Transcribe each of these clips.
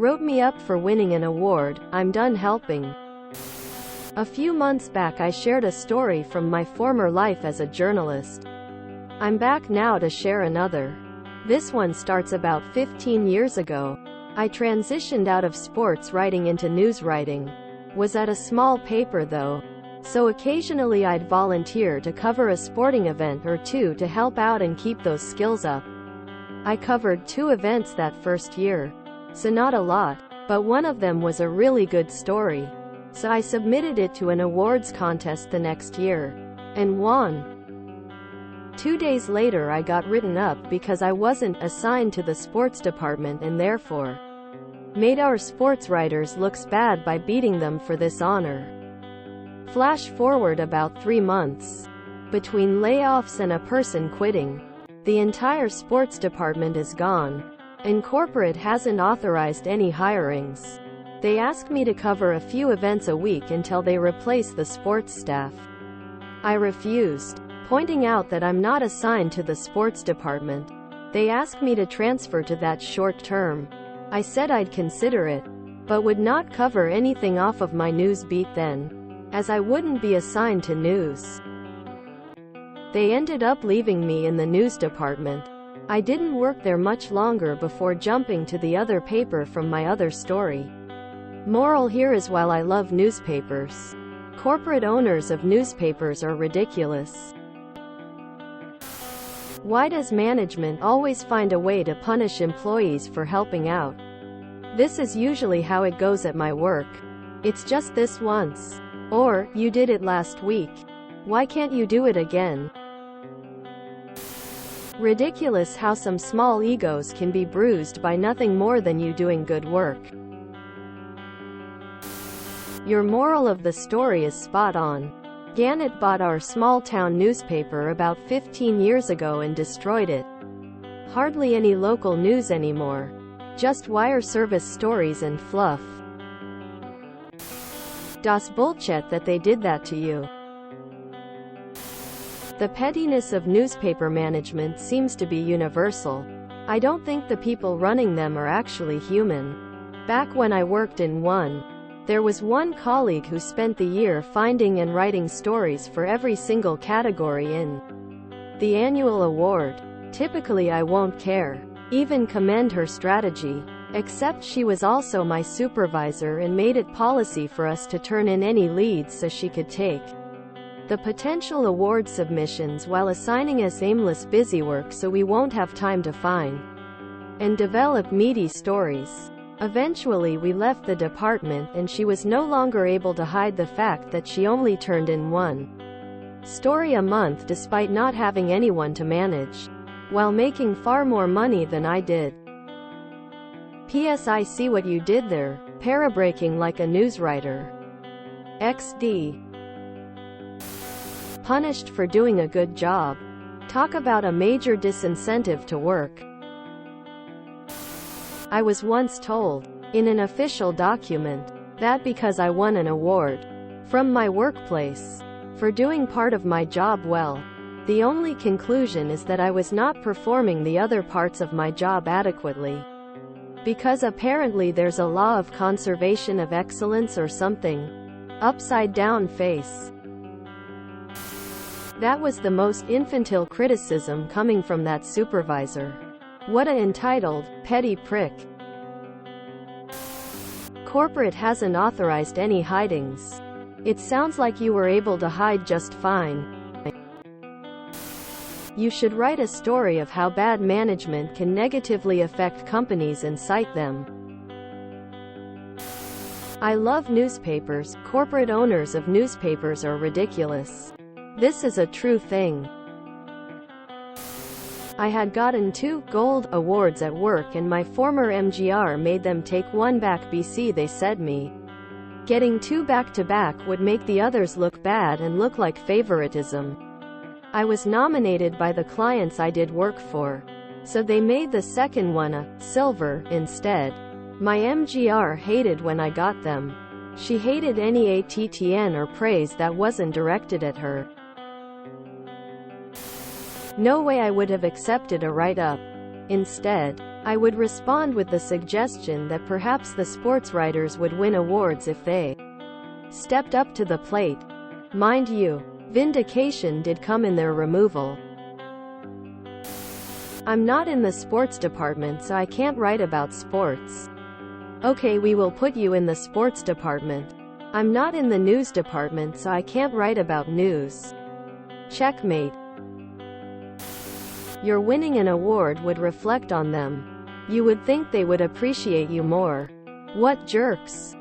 wrote me up for winning an award. I'm done helping. A few months back I shared a story from my former life as a journalist. I'm back now to share another. This one starts about 15 years ago. I transitioned out of sports writing into news writing. Was at a small paper though, so occasionally I'd volunteer to cover a sporting event or two to help out and keep those skills up. I covered 2 events that first year, so not a lot, but one of them was a really good story. So I submitted it to an awards contest the next year, and won. 2 days later I got written up because I wasn't assigned to the sports department and therefore made our sports writers looks bad by beating them for this honor. Flash forward about 3 months. Between layoffs and a person quitting, the entire sports department is gone, and corporate hasn't authorized any hirings. They ask me to cover a few events a week until they replace the sports staff. I refused, pointing out that I'm not assigned to the sports department. They asked me to transfer to that short term. I said I'd consider it, but would not cover anything off of my news beat then, as I wouldn't be assigned to news. They ended up leaving me in the news department. I didn't work there much longer before jumping to the other paper from my other story. Moral here is, while I love newspapers, corporate owners of newspapers are ridiculous. Why does management always find a way to punish employees for helping out? This is usually how it goes at my work. It's just this once. Or, you did it last week. Why can't you do it again? Ridiculous how some small egos can be bruised by nothing more than you doing good work. Your moral of the story is spot on. Gannett bought our small-town newspaper about 15 years ago and destroyed it. Hardly any local news anymore. Just wire service stories and fluff. Das bullshit that they did that to you. The pettiness of newspaper management seems to be universal. I don't think the people running them are actually human. Back when I worked in one, there was one colleague who spent the year finding and writing stories for every single category in the annual award. Typically I won't care, even commend her strategy. Except she was also my supervisor and made it policy for us to turn in any leads so she could take the potential award submissions while assigning us aimless busywork so we won't have time to find and develop meaty stories. Eventually we left the department and she was no longer able to hide the fact that she only turned in one story a month despite not having anyone to manage, while making far more money than I did. P.S. I see what you did there, parabraking like a newswriter. XD. Punished for doing a good job. Talk about a major disincentive to work. I was once told, in an official document, that because I won an award from my workplace for doing part of my job well, the only conclusion is that I was not performing the other parts of my job adequately. Because apparently there's a law of conservation of excellence or something. Upside down face. That was the most infantile criticism coming from that supervisor. What a entitled, petty prick. Corporate hasn't authorized any hidings. It sounds like you were able to hide just fine. You should write a story of how bad management can negatively affect companies and cite them. I love newspapers. Corporate owners of newspapers are ridiculous. This is a true thing. I had gotten 2 gold awards at work and my former MGR made them take one back. BC they said me getting 2 back-to-back would make the others look bad and look like favoritism. I was nominated by the clients I did work for, so they made the second one a silver instead. My MGR hated when I got them. She hated any ATTN or praise that wasn't directed at her. No way I would have accepted a write-up. Instead, I would respond with the suggestion that perhaps the sports writers would win awards if they stepped up to the plate. Mind you, vindication did come in their removal. I'm not in the sports department, so I can't write about sports. Okay, we will put you in the sports department. I'm not in the news department, so I can't write about news. Checkmate. Your winning an award would reflect on them. You would think they would appreciate you more. What jerks.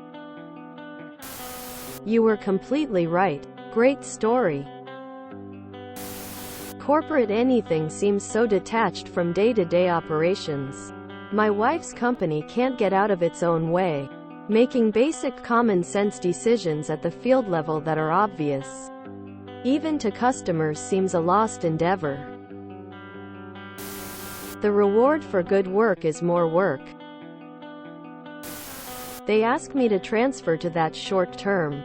You were completely right. Great story. Corporate anything seems so detached from day-to-day operations. My wife's company can't get out of its own way, making basic common sense decisions at the field level that are obvious. Even to customers seems a lost endeavor. The reward for good work is more work. They ask me to transfer to that short term.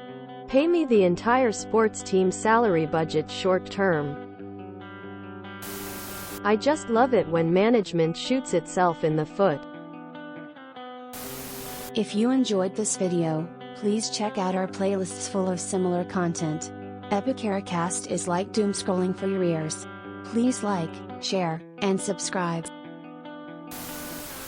Pay me the entire sports team salary budget short term. I just love it when management shoots itself in the foot. If you enjoyed this video, please check out our playlists full of similar content. Epicaricast is like doom scrolling for your ears. Please like, share, and subscribe.